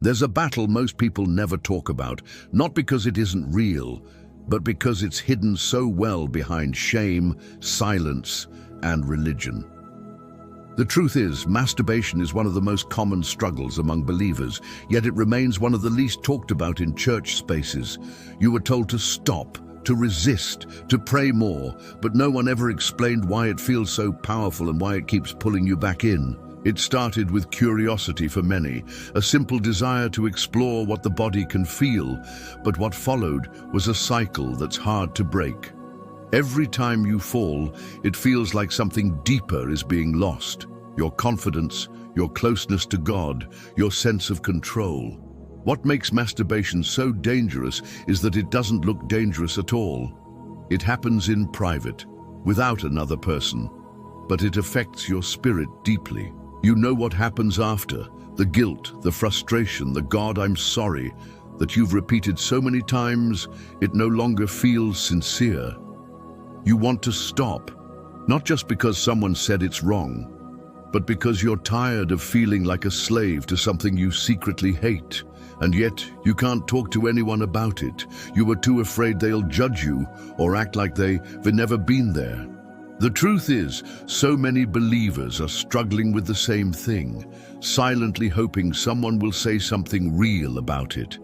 There's a battle most people never talk about, not because it isn't real, but because it's hidden so well behind shame, silence, and religion. The truth is, masturbation is one of the most common struggles among believers, yet it remains one of the least talked about in church spaces. You were told to stop, to resist, to pray more, but no one ever explained why it feels so powerful and why it keeps pulling you back in. It started with curiosity for many, a simple desire to explore what the body can feel, but what followed was a cycle that's hard to break. Every time you fall, it feels like something deeper is being lost. Your confidence, your closeness to God, your sense of control. What makes masturbation so dangerous is that it doesn't look dangerous at all. It happens in private, without another person, but it affects your spirit deeply. You know what happens after, the guilt, the frustration, the "God, I'm sorry," that you've repeated so many times, it no longer feels sincere. You want to stop, not just because someone said it's wrong, but because you're tired of feeling like a slave to something you secretly hate. And yet, you can't talk to anyone about it. You were too afraid they'll judge you or act like they've never been there. The truth is, so many believers are struggling with the same thing, silently hoping someone will say something real about it.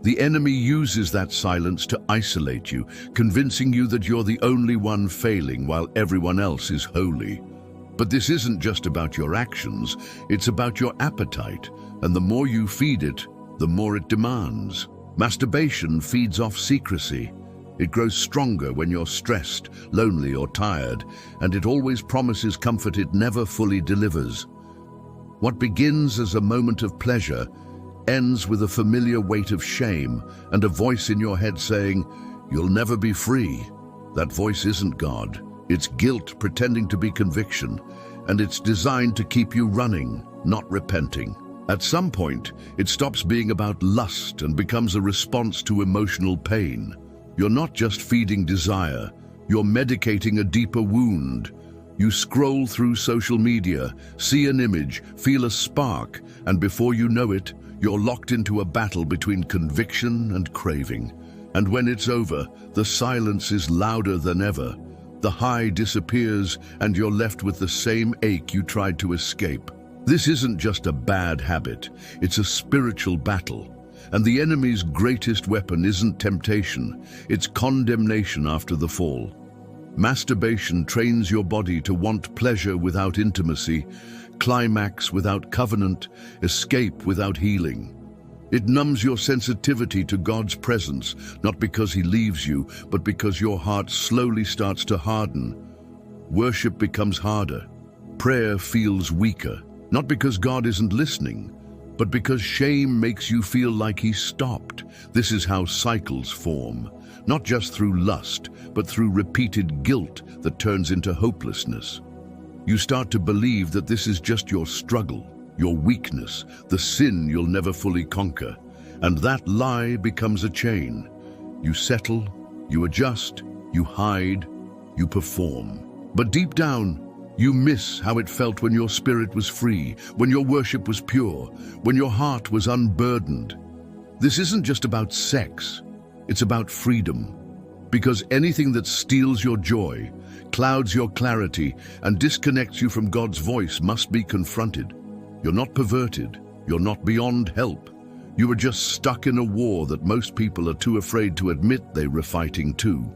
The enemy uses that silence to isolate you, convincing you that you're the only one failing while everyone else is holy. But this isn't just about your actions, it's about your appetite, and the more you feed it, the more it demands. Masturbation feeds off secrecy. It grows stronger when you're stressed, lonely, or tired, and it always promises comfort it never fully delivers. What begins as a moment of pleasure ends with a familiar weight of shame and a voice in your head saying, "You'll never be free." That voice isn't God. It's guilt pretending to be conviction, and it's designed to keep you running, not repenting. At some point, it stops being about lust and becomes a response to emotional pain. You're not just feeding desire, you're medicating a deeper wound. You scroll through social media, see an image, feel a spark, and before you know it, you're locked into a battle between conviction and craving. And when it's over, the silence is louder than ever. The high disappears, and you're left with the same ache you tried to escape. This isn't just a bad habit, it's a spiritual battle. And the enemy's greatest weapon isn't temptation, it's condemnation after the fall. Masturbation trains your body to want pleasure without intimacy, climax without covenant, escape without healing. It numbs your sensitivity to God's presence, not because He leaves you, but because your heart slowly starts to harden. Worship becomes harder. Prayer feels weaker, not because God isn't listening, but because shame makes you feel like He stopped. This is how cycles form, not just through lust, but through repeated guilt that turns into hopelessness. You start to believe that this is just your struggle, your weakness, the sin you'll never fully conquer. And that lie becomes a chain. You settle, you adjust, you hide, you perform. But deep down, you miss how it felt when your spirit was free, when your worship was pure, when your heart was unburdened. This isn't just about sex, it's about freedom. Because anything that steals your joy, clouds your clarity, and disconnects you from God's voice must be confronted. You're not perverted, you're not beyond help. You are just stuck in a war that most people are too afraid to admit they were fighting too.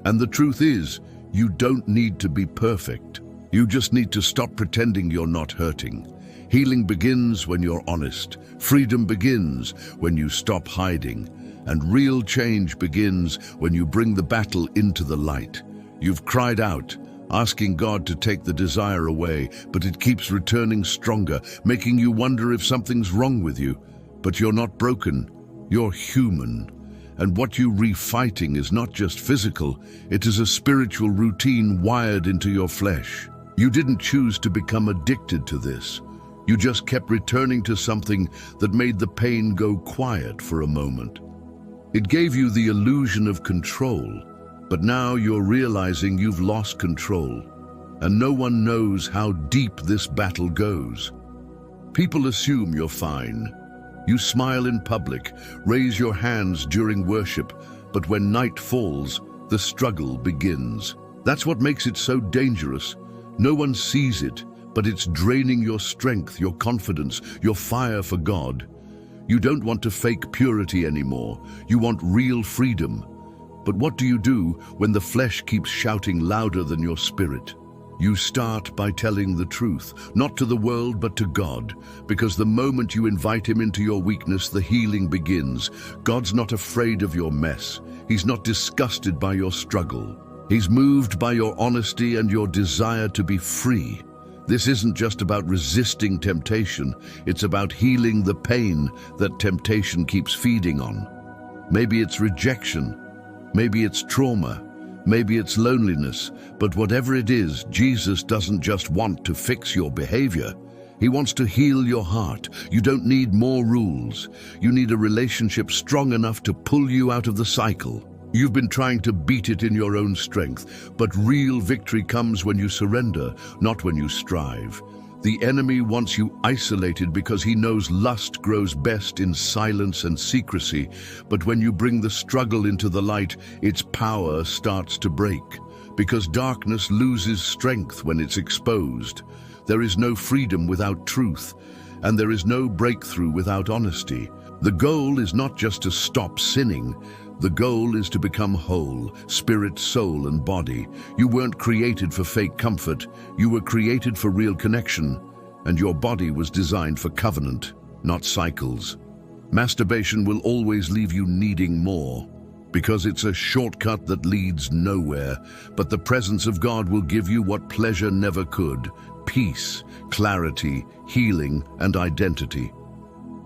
And the truth is, you don't need to be perfect. You just need to stop pretending you're not hurting. Healing begins when you're honest. Freedom begins when you stop hiding. And real change begins when you bring the battle into the light. You've cried out, asking God to take the desire away, but it keeps returning stronger, making you wonder if something's wrong with you. But you're not broken, you're human. And what you're refighting is not just physical, it is a spiritual routine wired into your flesh. You didn't choose to become addicted to this. You just kept returning to something that made the pain go quiet for a moment. It gave you the illusion of control, but now you're realizing you've lost control, and no one knows how deep this battle goes. People assume you're fine. You smile in public, raise your hands during worship, but when night falls, the struggle begins. That's what makes it so dangerous. No one sees it, but it's draining your strength, your confidence, your fire for God. You don't want to fake purity anymore. You want real freedom. But what do you do when the flesh keeps shouting louder than your spirit? You start by telling the truth, not to the world but to God, because the moment you invite Him into your weakness, the healing begins. God's not afraid of your mess. He's not disgusted by your struggle. He's moved by your honesty and your desire to be free. This isn't just about resisting temptation, it's about healing the pain that temptation keeps feeding on. Maybe it's rejection, maybe it's trauma, maybe it's loneliness, but whatever it is, Jesus doesn't just want to fix your behavior. He wants to heal your heart. You don't need more rules. You need a relationship strong enough to pull you out of the cycle. You've been trying to beat it in your own strength, but real victory comes when you surrender, not when you strive. The enemy wants you isolated because he knows lust grows best in silence and secrecy, but when you bring the struggle into the light, its power starts to break, because darkness loses strength when it's exposed. There is no freedom without truth, and there is no breakthrough without honesty. The goal is not just to stop sinning. The goal is to become whole, spirit, soul, and body. You weren't created for fake comfort. You were created for real connection, and your body was designed for covenant, not cycles. Masturbation will always leave you needing more, because it's a shortcut that leads nowhere. But the presence of God will give you what pleasure never could: peace, clarity, healing, and identity.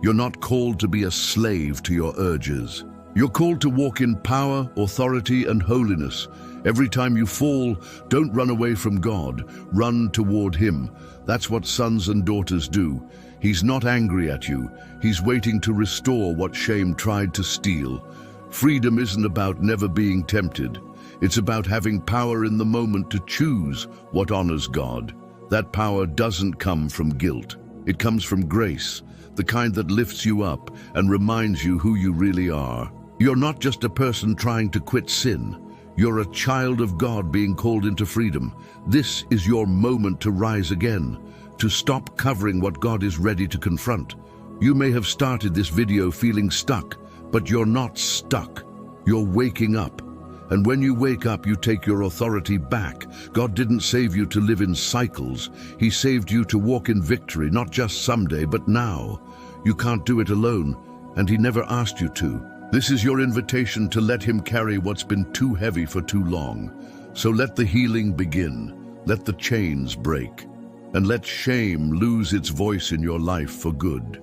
You're not called to be a slave to your urges. You're called to walk in power, authority, and holiness. Every time you fall, don't run away from God. Run toward Him. That's what sons and daughters do. He's not angry at you. He's waiting to restore what shame tried to steal. Freedom isn't about never being tempted. It's about having power in the moment to choose what honors God. That power doesn't come from guilt. It comes from grace, the kind that lifts you up and reminds you who you really are. You're not just a person trying to quit sin. You're a child of God being called into freedom. This is your moment to rise again, to stop covering what God is ready to confront. You may have started this video feeling stuck, but you're not stuck. You're waking up. And when you wake up, you take your authority back. God didn't save you to live in cycles. He saved you to walk in victory, not just someday, but now. You can't do it alone, and He never asked you to. This is your invitation to let Him carry what's been too heavy for too long. So let the healing begin. Let the chains break. And let shame lose its voice in your life for good.